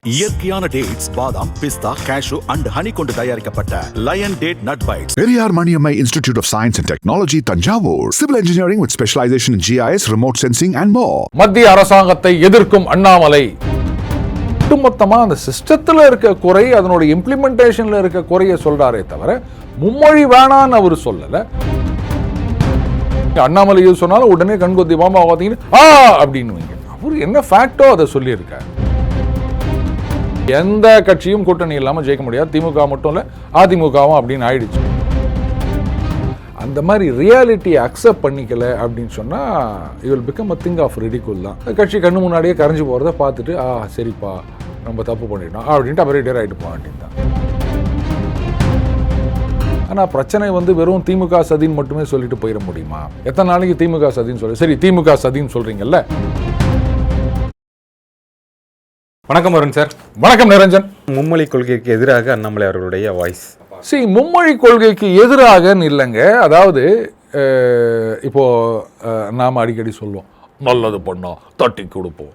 இயற்கையான டேட்ஸ், பாதாம், பிஸ்தா, cash and honey கொண்டு தயாரிக்கப்பட்ட Lion date nut bites. Periyar Maniammai Institute of Science and Technology, Tanjavur. Civil engineering with specialization in GIS, remote sensing and more. மத்திய அரசாங்கத்தை எதிர்க்கும் அண்ணாமலை ஒட்டுமொத்தமா அந்த சிஸ்டத்துல இருக்க குறை, அதனோட இம்ப்ளிமெண்டேஷன்ல இருக்க குறைய சொல்றாரே தவிர மும்மொழி வேணான்னு அவர் சொல்லல. அண்ணாமலை சொன்னாலும் உடனே கண்கொத்தி மாமா பார்த்தீங்கன்னா அப்படின்னு அவர் என்ன ஃபேக்டோ அதை சொல்லியிருக்காரு. எந்த கட்சியும் கூட்டணி இல்லாமல் ஜெயிக்க முடியாது, திமுக மட்டும் இல்லை அதிமுகவும் அப்படின்னு ஆயிடுச்சு. அந்த மாதிரி ரியாலிட்டியை அக்செப்ட் பண்ணிக்கல அப்படின்னு சொன்னால் you will become a thing of ridicule தான். கட்சி கண்ணு முன்னாடியே கரைஞ்சி போகிறத பார்த்துட்டு சரிப்பா நம்ம தப்பு பண்ணிட்டோம் அப்படின்ட்டு அப்படியே டேர் ஆகிட்டு போக வேண்டியதுதான். ஆனால் பிரச்சனை வெறும் திமுக சதின்னு மட்டுமே சொல்லிட்டு போயிட முடியுமா? எத்தனை நாளைக்கு திமுக சதின்னு சொல்லி சரி திமுக சதின்னு சொல்கிறீங்கல்ல. வணக்கம் வருண் சார். வணக்கம் நிரஞ்சன். மும்மொழி கொள்கைக்கு எதிராக அண்ணாமலை அவர்களுடைய வாய்ஸ். மும்மொழி கொள்கைக்கு எதிராக இல்லைங்க. அதாவது இப்போ நாம் அடிக்கடி சொல்லுவோம், நல்லது பண்ணோம் தட்டி கொடுப்போம்,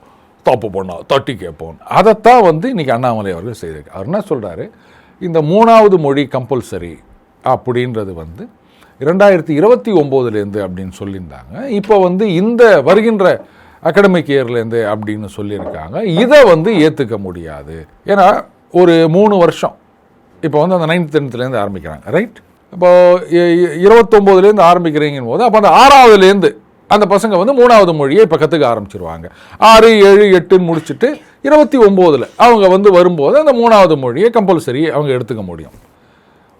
தப்பு பண்ணோம் தட்டி கேட்போம். அதைத்தான் இன்னைக்கு அண்ணாமலை அவர்கள் செய்திருக்காரு. அவர் என்ன சொல்றாரு, இந்த 3வது மொழி கம்பல்சரி அப்படின்றது 2029 அப்படின்னு சொல்லியிருந்தாங்க. இப்போ இந்த வருகின்ற அகாடமிக் இயர்லேருந்து அப்படின்னு சொல்லியிருக்காங்க. இதை ஏற்றுக்க முடியாது. ஏன்னா ஒரு 3 வருஷம் இப்போ அந்த 9th 10th ஆரம்பிக்கிறாங்க, ரைட்? இப்போ 29 ஆரம்பிக்கிறீங்கன்னு போது அப்போ அந்த 6வதுலேருந்து அந்த பசங்க 3வது மொழியை இப்போ கற்றுக்க ஆரம்பிச்சிருவாங்க. 6, 7, 8 முடிச்சுட்டு 29 அவங்க வரும்போது அந்த 3வது மொழியை கம்பல்சரி அவங்க எடுத்துக்க முடியும்.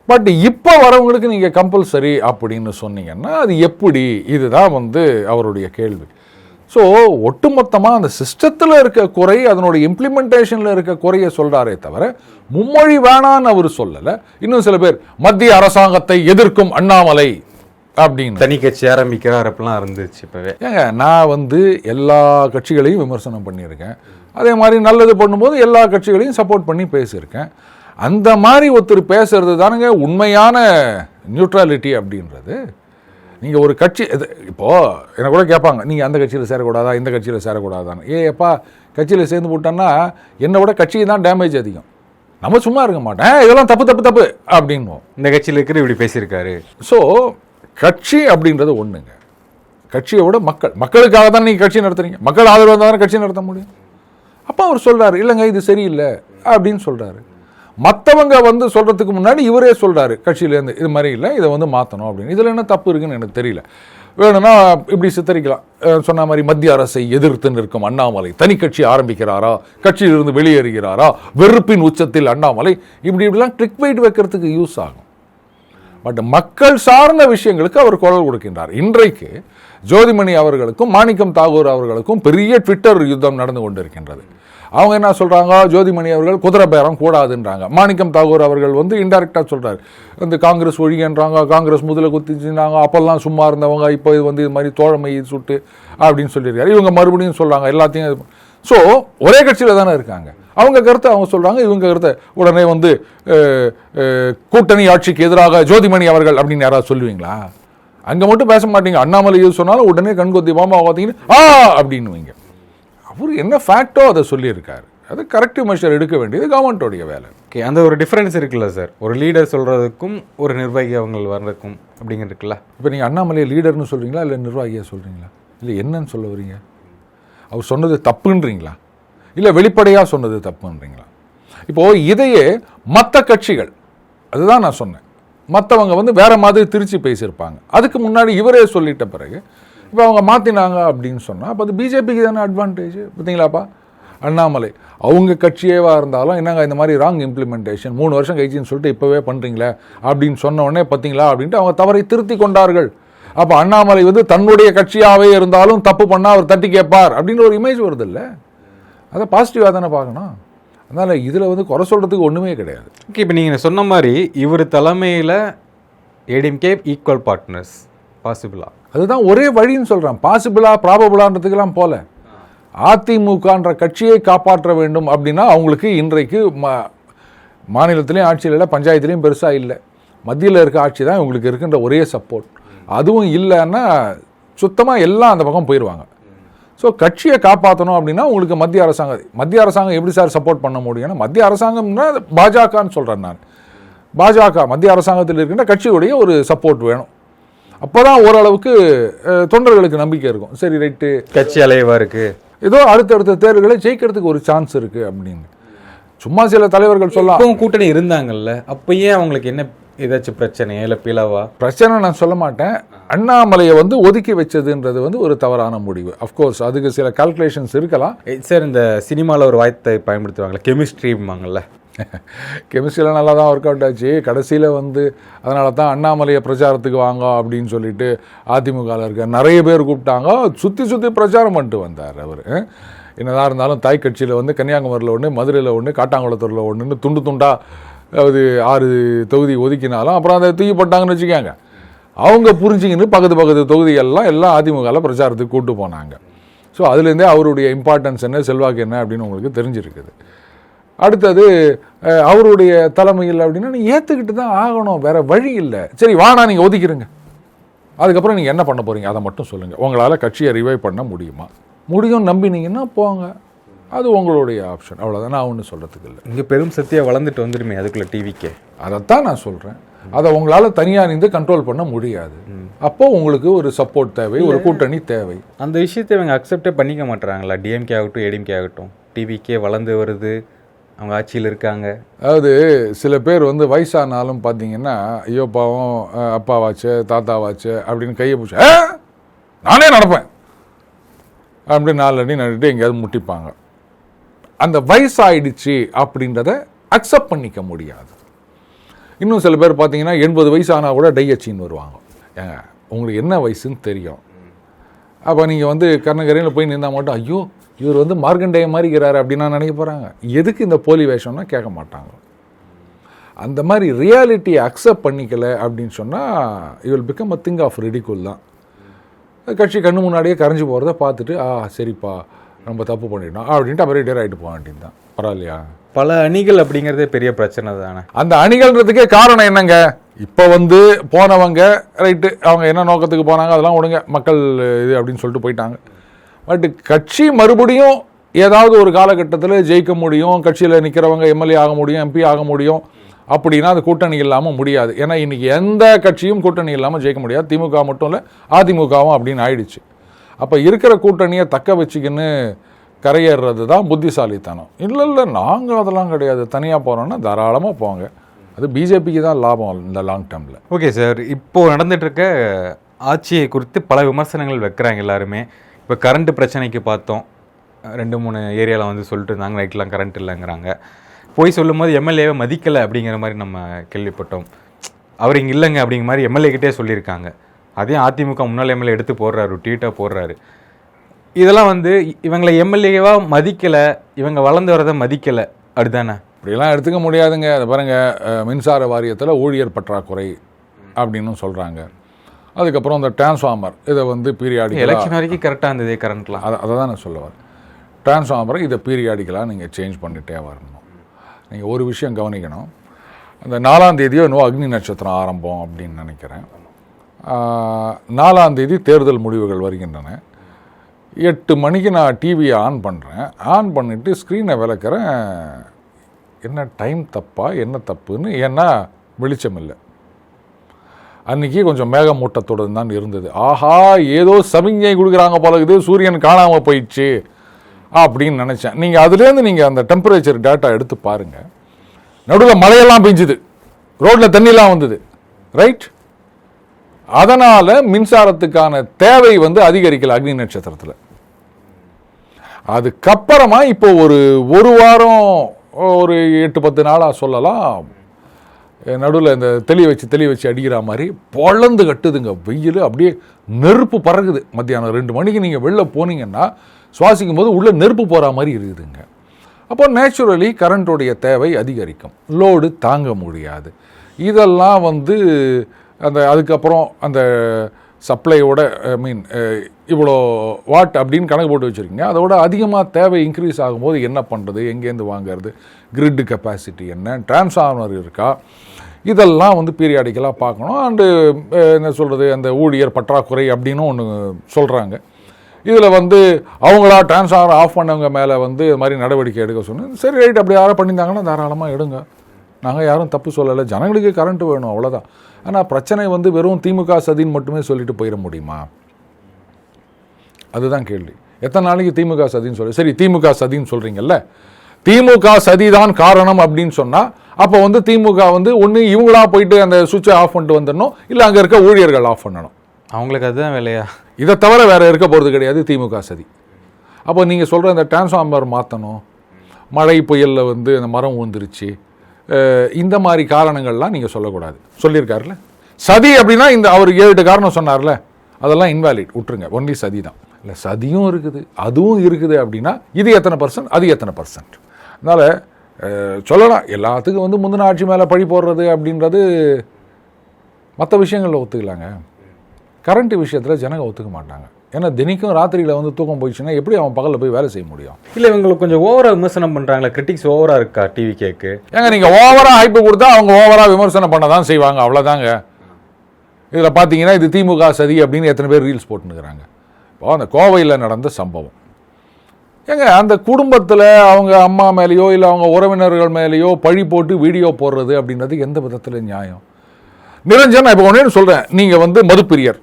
பட் இப்போ வரவங்களுக்கு நீங்கள் கம்பல்சரி அப்படின்னு சொன்னீங்கன்னா அது எப்படி? இதுதான் அவருடைய கேள்வி. ஸோ ஒட்டுமொத்தமாக அந்த சிஸ்டத்தில் இருக்க குறை, அதனோட இம்ப்ளிமெண்டேஷனில் இருக்க குறைய சொல்கிறாரே தவிர மும்மொழி வேணான்னு அவர் சொல்லலை. இன்னும் சில பேர் மத்திய அரசாங்கத்தை எதிர்க்கும் அண்ணாமலை அப்படின்னு தனி கட்சி ஆரம்பிக்கிறார் அப்படிலாம் இருந்துச்சு. இப்போவே ஏங்க நான் எல்லா கட்சிகளையும் விமர்சனம் பண்ணியிருக்கேன். அதே மாதிரி நல்லது பண்ணும்போது எல்லா கட்சிகளையும் சப்போர்ட் பண்ணி பேசியிருக்கேன். அந்த மாதிரி ஒருத்தர் பேசுறது தானுங்க உண்மையான நியூட்ரலிட்டி அப்படின்றது. நீங்கள் ஒரு கட்சி இப்போது என்னை கூட கேட்பாங்க, நீங்கள் அந்த கட்சியில் சேரக்கூடாதா இந்த கட்சியில் சேரக்கூடாதான்னு. எப்பா கட்சியில் சேர்ந்து போட்டோன்னா என்னை விட கட்சிக்கு தான் டேமேஜ் அதிகம். நம்ம சும்மா இருக்க மாட்டேன், இதெல்லாம் தப்பு தப்பு தப்பு அப்படின்வோம். இந்த கட்சியில் இருக்கிற இப்படி பேசியிருக்காரு. ஸோ கட்சி அப்படின்றது ஒன்றுங்க. கட்சியை விட மக்களுக்காக தான் நீங்கள் கட்சி நடத்துறீங்க. மக்கள் ஆதரவு இருந்தால் தானே கட்சி நடத்த முடியும். அப்போ அவர் சொல்கிறாரு, இல்லைங்க இது சரியில்லை அப்படின்னு சொல்கிறாரு. மற்றவங்க சொல்கிறதுக்கு முன்னாடி இவரே சொல்கிறாரு கட்சியிலேருந்து, இது மாதிரி இல்லை, இதை மாற்றணும் அப்படின்னு. இதில் என்ன தப்பு இருக்குன்னு எனக்கு தெரியல. வேணும்னா இப்படி சித்தரிக்கலாம். சொன்ன மாதிரி மத்திய அரசை எதிர்த்து நிற்கும் அண்ணாமலை தனி கட்சி ஆரம்பிக்கிறாரா, கட்சியிலிருந்து வெளியேறுகிறாரா, வெறுப்பின் உச்சத்தில் அண்ணாமலை, இப்படிலாம் கிளிக் பைட் வைக்கிறதுக்கு யூஸ் ஆகும். பட் மக்கள் சார்ந்த விஷயங்களுக்கு அவர் குரல் கொடுக்கின்றார். இன்றைக்கு ஜோதிமணி அவர்களுக்கும் மாணிக்கம் தாகூர் அவர்களுக்கும் பெரிய ட்விட்டர் யுத்தம் நடந்து கொண்டிருக்கின்றது. அவங்க என்ன சொல்கிறாங்க, ஜோதிமணி அவர்கள் குதிரை பேரம் கூடாதுன்றாங்க. மாணிக்கம் தாகூர் அவர்கள் இன்டைரக்டாக சொல்கிறார், காங்கிரஸ் ஒழிகன்றாங்க, காங்கிரஸ் முதல்ல குத்திச்சுனாங்க, அப்போல்லாம் சும்மா இருந்தவங்க இப்போ இது மாதிரி தோழமை சுட்டு அப்படின்னு சொல்லியிருக்காரு. இவங்க மறுபடியும் சொல்கிறாங்க எல்லாத்தையும். ஸோ ஒரே கட்சியில் தானே இருக்காங்க. அவங்க கருத்தை அவங்க சொல்கிறாங்க, இவங்க கருத்தை உடனே கூட்டணி ஆட்சிக்கு எதிராக ஜோதிமணி அவர்கள் அப்படின்னு யாராவது சொல்லுவீங்களா? அங்கே மட்டும் பேச மாட்டீங்க. அண்ணாமலை சொன்னாலும் உடனே கண்கொத்தி மாமா பார்த்தீங்கன்னா அப்படின்னு அவர் என்ன ஃபேக்டோ அதை சொல்லியிருக்காரு. அது கரெக்டிவ் மெஷர் எடுக்க வேண்டியது கவர்மெண்ட்டோடைய வேலை. ஓகே, அந்த ஒரு டிஃப்ரென்ஸ் இருக்குல்ல சார், ஒரு லீடர் சொல்கிறதுக்கும் ஒரு நிர்வாகி அவங்க வர்றதுக்கும் அப்படிங்கிறது இருக்குல்ல. இப்போ நீங்கள் அண்ணாமலையை லீடர்னு சொல்கிறீங்களா இல்லை நிர்வாகியாக சொல்கிறீங்களா, இல்லை என்னன்னு சொல்ல வரீங்க? அவர் சொன்னது தப்புன்றீங்களா இல்லை வெளிப்படையாக சொன்னது தப்புன்றீங்களா? இப்போது இதையே மற்ற கட்சிகள், அதுதான் நான் சொன்னேன், மற்றவங்க வேற மாதிரி திருச்சி பேசியிருப்பாங்க. அதுக்கு முன்னாடி இவரே சொல்லிட்ட பிறகு இப்போ அவங்க மாற்றினாங்க அப்படின்னு சொன்னால் அப்போ அது பிஜேபிக்கு தானே அட்வான்டேஜ். பார்த்தீங்களாப்பா, அண்ணாமலை அவங்க கட்சியேவாக இருந்தாலும் என்னங்க இந்த மாதிரி ராங் இம்ப்ளிமெண்டேஷன் 3 வருஷம் கழிச்சின்னு சொல்லிட்டு இப்போவே பண்ணுறீங்களே அப்படின்னு சொன்ன உடனே பார்த்தீங்களா அப்படின்ட்டு அவங்க தவறை திருத்தி கொண்டார்கள். அப்போ அண்ணாமலை தன்னுடைய கட்சியாகவே இருந்தாலும் தப்பு பண்ணால் அவர் தட்டி கேட்பார் அப்படின்னு ஒரு இமேஜ் வருது இல்லை. அதை பாசிட்டிவாக தானே பார்க்கணும். அதனால் இதில் குறை சொல்கிறதுக்கு ஒன்றுமே கிடையாது. ஓகே, இப்போ நீங்கள் சொன்ன மாதிரி இவர் தலைமையில் ஏடிஎம்கே ஈக்குவல் பார்ட்னர்ஸ் பாசிபிளா? அதுதான் ஒரே வழின்னு சொல்கிறேன். பாசிபிளா ப்ராபபிளான்றதுக்கெல்லாம் போல அதிமுகன்ற கட்சியை காப்பாற்ற வேண்டும் அப்படின்னா அவங்களுக்கு இன்றைக்கு மாநிலத்திலையும் ஆட்சியில் இல்லை, பஞ்சாயத்துலேயும் பெருசாக இல்லை, மத்தியில் இருக்க ஆட்சி தான் இவங்களுக்கு இருக்கின்ற ஒரே சப்போர்ட். அதுவும் இல்லைன்னா சுத்தமாக எல்லாம் அந்த பக்கம் போயிடுவாங்க. ஸோ கட்சியை காப்பாற்றணும் அப்படின்னா உங்களுக்கு மத்திய அரசாங்கம் எப்படி சார் சப்போர்ட் பண்ண முடியும்னா, மத்திய அரசாங்கம்னா பாஜகன்னு சொல்கிறேன் நான். பாஜக மத்திய அரசாங்கத்தில் இருக்கின்ற கட்சியுடைய ஒரு சப்போர்ட் வேணும். அப்போ தான் ஓரளவுக்கு தொண்டர்களுக்கு நம்பிக்கை இருக்கும். சரி ரைட்டு, கட்சி அலைவா இருக்குது, ஏதோ அடுத்தடுத்த தேர்தல்களை ஜெயிக்கிறதுக்கு ஒரு சான்ஸ் இருக்குது அப்படின்னு. சும்மா சில தலைவர்கள் சொல்லலாம். இப்பவும் கூட்டணி இருந்தாங்கல்ல, அப்பயே அவங்களுக்கு என்ன ஏதாச்சும் பிரச்சனையா இல்லை பிளவா? பிரச்சனை நான் சொல்ல மாட்டேன். அண்ணாமலையை வந்து ஒதுக்கி வச்சதுன்றது வந்து ஒரு தவறான முடிவு. அஃப்கோர்ஸ் அதுக்கு சில கால்குலேஷன்ஸ் இருக்கலாம். சார், இந்த சினிமாவில் ஒரு வார்த்தை பயன்படுத்துவாங்கல்ல, கெமிஸ்ட்ரிம்பாங்கல்ல. கெமிஸ்ட்ரியில் நல்லா தான் ஒர்க் அவுட் ஆச்சு. கடைசியில் வந்து அதனால தான் அண்ணாமலையை பிரச்சாரத்துக்கு வாங்க அப்படின்னு சொல்லிட்டு அதிமுகவில் இருக்க நிறைய பேர் கூப்பிட்டாங்க. சுற்றி பிரச்சாரம் பண்ணிட்டு வந்தார் அவர். என்னதான் இருந்தாலும் தாய் கட்சியில் வந்து கன்னியாகுமரியில் ஒன்று, மதுரையில் ஒன்று, காட்டாங்குளத்தூரில் ஒன்றுன்னு துண்டு துண்டாக அது 6 தொகுதி ஒதுக்கினாலும் அப்புறம் அதை தூக்கி போட்டாங்கன்னு வச்சுக்காங்க. அவங்க புரிஞ்சிக்கின்னு பக்கத்து தொகுதிகள்லாம் எல்லாம் அதிமுகவில் பிரச்சாரத்துக்கு கூப்பிட்டு போனாங்க. ஸோ அதுலேருந்தே அவருடைய இம்பார்ட்டன்ஸ் என்ன, செல்வாக்கு என்ன அப்படின்னு உங்களுக்கு தெரிஞ்சிருக்குது. அடுத்தது அவருடைய தலைமையில் அப்படின்னா நீ ஏற்றுக்கிட்டு தான் ஆகணும், வேற வழி இல்லை. சரி வானா நீங்கள் ஒதுக்கிடுங்க, அதுக்கப்புறம் நீங்கள் என்ன பண்ண போகிறீங்க அதை மட்டும் சொல்லுங்கள். உங்களால் கட்சியை ரிவைவ் பண்ண முடியுமா? முடியும் நம்பினீங்கன்னா போங்க, அது உங்களுடைய ஆப்ஷன். அவ்வளோதான், நான் ஒன்றும் சொல்கிறதுக்கு இல்லை. இங்கே பெரும் சக்தியாக வளர்ந்துட்டு வந்துடுமே அதுக்குள்ளே டிவிக்கே. அதைத்தான் நான் சொல்கிறேன். அதை உங்களால் தனியாக நின்று கண்ட்ரோல் பண்ண முடியாது. அப்போ உங்களுக்கு ஒரு சப்போர்ட் தேவை, ஒரு கூட்டணி தேவை. அந்த விஷயத்தை இவங்க அக்செப்டே பண்ணிக்க மாட்டுறாங்களா? டிஎம்கே ஆகட்டும் ஏடிஎம்கே ஆகட்டும், டிவிக்கே வளர்ந்து வருது, அவங்க ஆட்சியில் இருக்காங்க. அதாவது சில பேர் வந்து வயசானாலும் பார்த்தீங்கன்னா ஐயோ பாவம் அப்பாவாச்சு தாத்தாவாச்சு அப்படின்னு கையை பிடிச்சி நானே நடப்பேன் அப்படி 4 அடி நடிட்டு எங்கேயாவது முட்டிப்பாங்க. அந்த வயசாயிடுச்சு அப்படின்றத அக்செப்ட் பண்ணிக்க முடியாது. இன்னும் சில பேர் பார்த்தீங்கன்னா 80 வயசு ஆனால் கூட டை அச்சின்னு வருவாங்க. ஏங்க உங்களுக்கு என்ன வயசுன்னு தெரியும். அப்போ நீங்கள் வந்து கர்ணகரையில் போய் நின்றா மட்டும் ஐயோ இவர் வந்து மார்க்கண்டேய மாதிரி இருக்கிறாரு அப்படின்னா நினைக்க போகிறாங்க. எதுக்கு இந்த போலி வேஷம்னா கேட்க மாட்டாங்க. அந்த மாதிரி ரியாலிட்டியை அக்செப்ட் பண்ணிக்கலை அப்படின்னு சொன்னால் you will become a thing of ridicule தான். கட்சி கண்ணு முன்னாடியே கரைஞ்சி போகிறத பார்த்துட்டு சரிப்பா நம்ம தப்பு பண்ணிட்டோம் அப்படின்ட்டு அப்புறம் ரிட்டையர் ஆகிட்டு போக வேண்டியது தான். பரவாயில்லையா? பல அணிகள் அப்படிங்கிறதே பெரிய பிரச்சனை தானே. அந்த அணிகள்ன்றதுக்கே காரணம் என்னங்க, இப்போ வந்து போனவங்க ரைட்டு, அவங்க என்ன நோக்கத்துக்கு போனாங்க அதெல்லாம் ஒழுங்க மக்கள் இது அப்படின்னு சொல்லிட்டு போயிட்டாங்க. பட் கட்சி மறுபடியும் ஏதாவது ஒரு காலகட்டத்தில் ஜெயிக்க முடியும், கட்சியில் நிற்கிறவங்க எம்எல்ஏ ஆக முடியும், எம்பி ஆக முடியும் அப்படின்னா அது கூட்டணி இல்லாமல் முடியாது. ஏன்னா இன்றைக்கி எந்த கட்சியும் கூட்டணி இல்லாமல் ஜெயிக்க முடியாது. திமுக மட்டும் இல்லை, அதிமுகவும் அப்படின்னு ஆயிடுச்சு. அப்போ இருக்கிற கூட்டணியை தக்க வச்சுக்கின்னு கரையேறது தான் புத்திசாலித்தனம். இல்லை நாங்கள் அதெல்லாம் கிடையாது, தனியாக போகிறோன்னா தாராளமாக போங்க. அது பிஜேபிக்கு தான் லாபம் இந்த லாங் டேர்மில். ஓகே சார், இப்போது நடந்துட்டு இருக்க ஆட்சியை குறித்து பல விமர்சனங்கள் வைக்கிறாங்க எல்லாருமே. இப்போ கரண்ட் பிரச்சனைக்கு பார்த்தோம், 2-3 ஏரியாவில் வந்து சொல்லிட்டு இருந்தாங்க நைட்லாம் கரண்ட் இல்லைங்கிறாங்க. போய் சொல்லும் போது எம்எல்ஏவை மதிக்கலை அப்படிங்கிற மாதிரி நம்ம கேள்விப்பட்டோம். அவர் இங்கே இல்லைங்க அப்படிங்கிற மாதிரி எம்எல்ஏக்கிட்டே சொல்லியிருக்காங்க. அதையும் அதிமுக முன்னாள் எம்எல்ஏ எடுத்து போடுறாரு, ட்வீட்டாக போடுறாரு. இதெல்லாம் வந்து இவங்களை எம்எல்ஏவாக மதிக்கலை, இவங்க வளர்ந்து வரதை மதிக்கலை, அப்படிதானே? இப்படிலாம் எடுத்துக்க முடியாதுங்க. அதை பாருங்கள், மின்சார வாரியத்தில் ஊழியர் பற்றாக்குறை அப்படின்னு சொல்கிறாங்க. அதுக்கப்புறம் இந்த டிரான்ஸ்ஃபார்மர் இதை வந்து பீரியாடிக்கலாக, எலெக்ஷன் வரைக்கும் கரெக்டாக இருந்தது கரண்ட்லாம், அதை தான் நான் சொல்ல வரேன். டிரான்ஸ்ஃபார்மரை இதை பீரியாடிக்கலாக நீங்கள் சேஞ்ச் பண்ணிகிட்டே வரணும். நீங்கள் ஒரு விஷயம் கவனிக்கணும், அந்த 4ஆம் தேதியோ இன்னும் அக்னி நட்சத்திரம் ஆரம்பம் அப்படின்னு நினைக்கிறேன். 4ஆம் தேதி தேர்தல் முடிவுகள் வருகின்றன. 8 மணிக்கு நான் டிவியை ஆன் பண்ணுறேன். ஆன் பண்ணிவிட்டு ஸ்க்ரீனை விளக்குறேன். என்ன டைம் தப்பா என்ன தப்புன்னு, ஏன்னா வெளிச்சம் இல்லை. அன்றைக்கி கொஞ்சம் மேகமூட்டத்துடன் தான் இருந்தது. ஆஹா ஏதோ சமிஞ்சை கொடுக்குறாங்க போல இருக்குது, சூரியன் காணாமல் போயிடுச்சு அப்படின்னு நினச்சேன். நீங்கள் அதுலேருந்து நீங்கள் அந்த டெம்பரேச்சர் டேட்டா எடுத்து பாருங்கள். நடுவில் மழையெல்லாம் பெஞ்சுது, ரோட்டில் தண்ணியெல்லாம் வந்தது, ரைட்? அதனால் மின்சாரத்துக்கான தேவை வந்து அதிகரிக்கல அக்னி நட்சத்திரத்தில். அதுக்கப்புறமா இப்போ ஒரு வாரம், ஒரு 8-10 நாளாக சொல்லலாம், நடுவில் இந்த தெளி வச்சு அடிக்கிற மாதிரி பொழந்து கட்டுதுங்க வெயில். அப்படியே நெருப்பு பறகுது. மத்தியானம் 2 மணிக்கு நீங்கள் வெளில போனீங்கன்னா சுவாசிக்கும் போது உள்ளே நெருப்பு போகிற மாதிரி இருக்குதுங்க. அப்போ நேச்சுரலி கரண்ட்டுடைய தேவை அதிகரிக்கும், லோடு தாங்க முடியாது. இதெல்லாம் வந்து அதுக்கப்புறம் அந்த சப்ளையோட இவ்வளோ வாட் அப்படின்னு கணக்கு போட்டு வச்சுருக்கீங்க. அதோட அதிகமாக தேவை இன்க்ரீஸ் ஆகும்போது என்ன பண்ணுறது, எங்கேருந்து வாங்கிறது, கிரிட் கெப்பாசிட்டி என்ன, டிரான்ஸ்ஃபார்மர் இருக்கா, இதெல்லாம் வந்து பீரியாடிக்கலாக பார்க்கணும். அண்டு என்ன சொல்கிறது, அந்த ஊழியர் பற்றாக்குறை அப்படின்னு ஒன்று சொல்கிறாங்க. இதில் வந்து அவங்களா டிரான்ஸ்ஃபார்மர் ஆஃப் பண்ணவங்க மேலே வந்து இது மாதிரி நடவடிக்கை எடுக்க சொன்னேன். சரி ரைட், அப்படி யாரும் பண்ணியிருந்தாங்கன்னா தாராளமாக எடுங்க, நாங்கள் யாரும் தப்பு சொல்லலை, ஜனங்களுக்கு கரண்ட் வேணும் அவ்வளோதான். ஆனால் பிரச்சனை வந்து வெறும் திமுக சதின்னு மட்டுமே சொல்லிட்டு போயிட முடியுமா? அதுதான் கேள்வி. எத்தனை நாளைக்கு திமுக சதின்னு சொல்லி, சரி திமுக சதின்னு சொல்கிறீங்கல்ல, திமுக சதி தான் காரணம் அப்படின்னு சொன்னால் அப்போ வந்து திமுக வந்து ஒன்று இவங்களா போயிட்டு அந்த சுவிட்சை ஆஃப் பண்ணிட்டு வந்துடணும், இல்லை அங்கே இருக்க ஊழியர்கள் ஆஃப் பண்ணணும். அவங்களுக்கு அதுதான் வேலையா? இதை தவிர வேறு இருக்க போகிறது கிடையாது திமுக சதி. அப்போ நீங்கள் சொல்கிற இந்த டிரான்ஸ்ஃபார்மர் மாற்றணும், மழை புயலில் வந்து அந்த மரம் விழுந்துருச்சு, இந்த மாதிரி காரணங்கள்லாம் நீங்கள் சொல்லக்கூடாது. சொல்லியிருக்காருல்ல சதி அப்படின்னா, இந்த அவர் 7 காரணம் சொன்னார்ல, அதெல்லாம் இன்வாலிட், விட்டுருங்க. ஒன்லி சதி தான். இல்லை சதியும் இருக்குது அதுவும் இருக்குது அப்படின்னா இது எத்தனை பர்சன்ட், அது எத்தனை பர்சன்ட்? அதனால் சொல்லலாம் எல்லாத்துக்கும் வந்து முந்தின ஆட்சி மேலே பழி போடுறது அப்படின்றது மற்ற விஷயங்களில் ஒத்துக்கலாங்க. கரண்ட் விஷயத்தில் ஜனங்க ஒத்துக்க மாட்டாங்க. ஏன்னா தினிக்கும் ராத்திரியில் வந்து தூக்கம் போயிடுச்சுன்னா எப்படி அவன் பகலில் போய் வேலை செய்ய முடியும்? இல்லை இவங்களுக்கு கொஞ்சம் ஓவராக விமர்சனம் பண்ணுறாங்களா? கிரிட்டிக்ஸ் ஓவராக இருக்கா டிவி கேக்கு? ஏங்க நீங்கள் ஓவராக ஹைப்பு கொடுத்தா அவங்க ஓவராக விமர்சனம் பண்ண தான் செய்வாங்க, அவ்வளோதாங்க. இதில் பார்த்தீங்கன்னா இது திமுக சதி அப்படின்னு எத்தனை பேர் ரீல்ஸ் போட்டுனுக்கிறாங்க. இப்போ அந்த கோவையில் நடந்த சம்பவம், ஏங்க அந்த குடும்பத்தில் அவங்க அம்மா மேலேயோ இல்லை அவங்க உறவினர்கள் மேலேயோ பழி போட்டு வீடியோ போடுறது அப்படின்றது எந்த விதத்தில் நியாயம்? நிரஞ்சன், நான் இப்போ ஒன்று சொல்கிறேன், நீங்கள் வந்து மதுப்பிரியர்,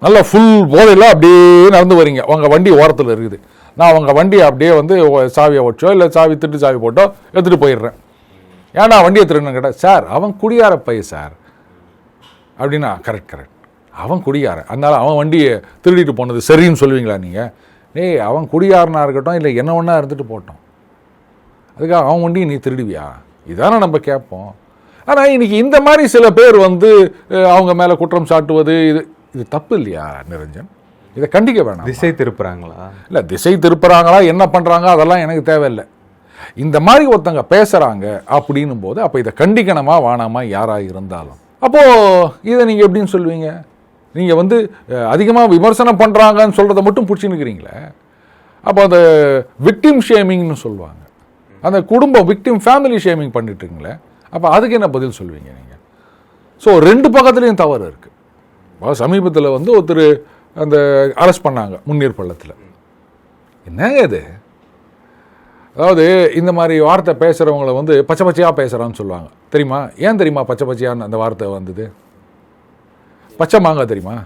நல்லா ஃபுல் போதையில் அப்படியே நடந்து வரீங்க, உங்கள் வண்டி ஓரத்தில் இருக்குது, நான் உங்கள் வண்டியை அப்படியே வந்து சாவியை வச்சோ இல்லை திருட்டு சாவி போட்டோ எடுத்துகிட்டு போயிடுறேன். ஏன்னா வண்டியை திருடுன்னு கேட்டால், சார் அவன் குடியார பைய சார் அப்படின்னா, கரெக்ட் அவன் குடியார, அதனால் அவன் வண்டியை திருடிட்டு போனது சரின்னு சொல்லுவீங்களா நீங்கள்? அவன் குடியாரனா இருக்கட்டும் இல்லை என்ன ஒன்றா இருந்துட்டு போட்டோம், அதுக்காக அவன் வண்டியை நீ திருடுவியா? இதானே நம்ம கேட்போம். ஆனால் இன்னைக்கு இந்த மாதிரி சில பேர் வந்து அவங்க மேலே குற்றம் சாட்டுவது இது தப்பு இல்லையா நிரஞ்சன்? இதை கண்டிக்க வேணாம். திசை திருப்புறாங்களா? இல்லை திசை திருப்புறாங்களா, என்ன பண்ணுறாங்க அதெல்லாம் எனக்கு தேவையில்லை. இந்த மாதிரி ஒருத்தங்க பேசுகிறாங்க அப்படின்னும் போது அப்போ இதை கண்டிக்கணுமா வேணாமா யாராக இருந்தாலும்? அப்போது இதை நீங்கள் எப்படின்னு சொல்லுவீங்க? நீங்கள் வந்து அதிகமாக விமர்சனம் பண்ணுறாங்கன்னு சொல்கிறத மட்டும் பிடிச்சின்னுக்கிறீங்களே. அப்போ அந்த விக்டிம் ஷேமிங்னு சொல்லுவாங்க, அந்த குடும்பம் விக்டிம் ஃபேமிலி ஷேமிங் பண்ணிட்டுருங்களே, அப்போ அதுக்கு என்ன பதில் சொல்லுவீங்க நீங்கள்? ஸோ 2 பக்கத்துலேயும் தவறு இருக்குது. சமீபத்தில் வந்து ஒருத்தர் அந்த அரெஸ்ட் பண்ணாங்க முன்னீர் பள்ளத்தில். என்னங்க இது? அதாவது இந்த மாதிரி வார்த்தை பேசுகிறவங்கள வந்து பச்சை பச்சையாக பேசுகிறான்னு சொல்லுவாங்க. தெரியுமா? ஏன் தெரியுமா பச்சை பச்சையான்னு அந்த வார்த்தை வந்தது? பச்சை மாங்காய் தெரியுமா?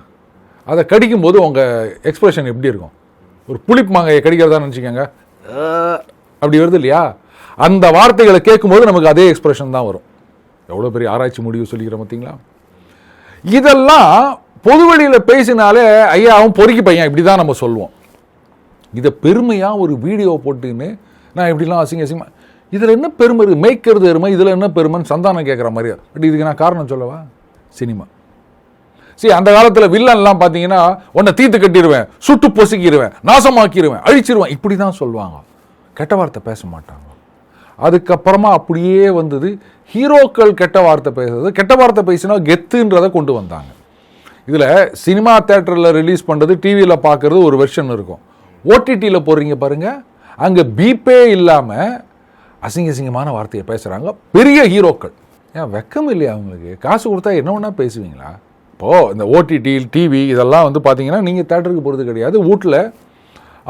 அதை கடிக்கும்போது உங்கள் எக்ஸ்பிரஷன் எப்படி இருக்கும்? ஒரு புளிப்பு மாங்காயை கடிக்கிறதா நினச்சிக்கோங்க, அப்படி வருது இல்லையா? அந்த வார்த்தைகளை கேட்கும்போது நமக்கு அதே எக்ஸ்பிரஷன் தான் வரும். எவ்வளோ பெரிய ஆராய்ச்சி முடிவு சொல்லிக்கிறோம் பார்த்தீங்களா? இதெல்லாம் பொதுவெளியில் பேசினாலே ஐயா அவன் பொறுக்கி பையன் இப்படி தான் நம்ம சொல்லுவோம். இதை பெருமையாக ஒரு வீடியோ போட்டுன்னு நான் இப்படிலாம் அசிங்கமாக, இதில் என்ன பெருமை இருக்குது? மேய்க்கிறது எருமை, இதில் என்ன பெருமைன்னு சந்தானம் கேட்குற மாதிரியா? பட் இதுக்கு நான் காரணம் சொல்லவா? சினிமா. சரி, அந்த காலத்தில் வில்லன்லாம் பார்த்தீங்கன்னா உன்னை தீர்த்து கட்டிடுவேன், சுட்டு பொசுக்கிடுவேன், நாசமாக்கிடுவேன், அழிச்சிடுவேன், இப்படி தான் சொல்லுவாங்க. கெட்ட வார்த்தை பேச மாட்டாங்க. அதுக்கப்புறமா அப்படியே வந்தது ஹீரோக்கள் கெட்ட வார்த்தை பேசுறது, கெட்ட வார்த்தை பேசினா கெத்துன்றதை கொண்டு வந்தாங்க. இதில் சினிமா தேட்டரில் ரிலீஸ் பண்ணுறது, டிவியில் பார்க்குறது ஒரு வெர்ஷன் இருக்கும். ஓடிடியில் போடுறீங்க பாருங்கள், அங்கே பீப்பே இல்லாமல் அசிங்கமான வார்த்தையை பேசுகிறாங்க பெரிய ஹீரோக்கள். ஏன் வெக்கம் இல்லையா அவங்களுக்கு? காசு கொடுத்தா என்ன ஒன்றா பேசுவீங்களா? இப்போது இந்த ஓடிடி டிவி இதெல்லாம் வந்து பார்த்தீங்கன்னா நீங்கள் தேட்டருக்கு போகிறது கிடையாது, வீட்டில்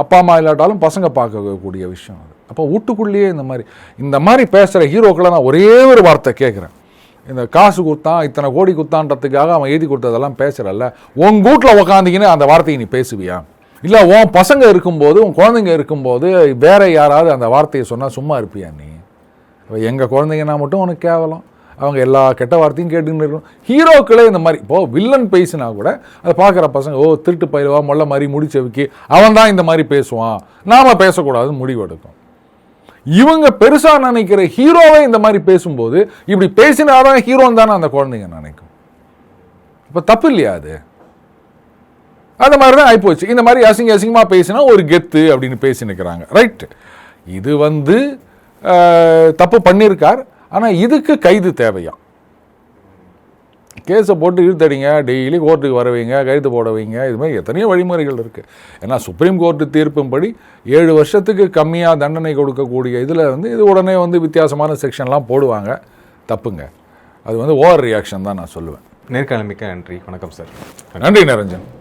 அப்பா அம்மா இல்லாட்டாலும் பசங்க பார்க்கக்கூடிய விஷயம் அது. அப்போ வீட்டுக்குள்ளேயே இந்த மாதிரி பேசுகிற ஹீரோக்களை நான் ஒரே ஒரு வார்த்தை கேட்குறேன், இந்த காசு கொடுத்தான் இத்தனை கோடி கொடுத்தான்றதுக்காக அவன் எழுதி கொடுத்ததெல்லாம் பேசுகிறல்ல, உன் வீட்டில் உக்காந்திங்கன்னு அந்த வார்த்தையை நீ பேசுவியா? இல்லை உன் பசங்க இருக்கும்போது உன் குழந்தைங்க இருக்கும்போது வேற யாராவது அந்த வார்த்தையை சொன்னால் சும்மா இருப்பியா நீ? எங்கள் குழந்தைங்கன்னா மட்டும் உனக்கு கேவலம், அவங்க எல்லா கெட்ட வார்த்தையும் கேட்டுன்னு இருக்கணும். ஹீரோக்களே இந்த மாதிரி இப்போது வில்லன் பேசினா கூட அதை பார்க்குற பசங்க திருட்டு பயிலுவா மொல்ல மாதிரி முடிச்சவுக்கி அவன் தான் இந்த மாதிரி பேசுவான், நாம் பேசக்கூடாதுன்னு முடிவெடுக்கும். இவங்க பெருசாக நினைக்கிற ஹீரோவே இந்த மாதிரி பேசும்போது இப்படி பேசினாதான் ஹீரோன்னு தானே அந்த குழந்தைங்க நினைக்கும். இப்போ தப்பு இல்லையா அது? அந்த மாதிரி தான் ஆகிப்போச்சு. இந்த மாதிரி அசிங்கமாக பேசினா ஒரு கெத்து அப்படின்னு பேசி நிற்கிறாங்க. ரைட், இது வந்து தப்பு பண்ணியிருக்கார், ஆனால் இதுக்கு கைது தேவையா? கேஸை போட்டு இழுத்தடிங்க, டெய்லி கோர்ட்டுக்கு வரவைங்க, கைது போட வைங்க, இது மாதிரி எத்தனையோ வழிமுறைகள் இருக்குது. ஏன்னா சுப்ரீம் கோர்ட்டு தீர்ப்பின்படி 7 வருஷத்துக்கு கம்மியாக தண்டனை கொடுக்கக்கூடிய இதில் வந்து இது உடனே வந்து வித்தியாசமான செக்ஷன்லாம் போடுவாங்க. தப்புங்க, அது வந்து ஓவர் ரியாக்ஷன் தான் நான் சொல்லுவேன். நேர்காணல் மிக்க நன்றி. வணக்கம் சார். நன்றி நிரஞ்சன்.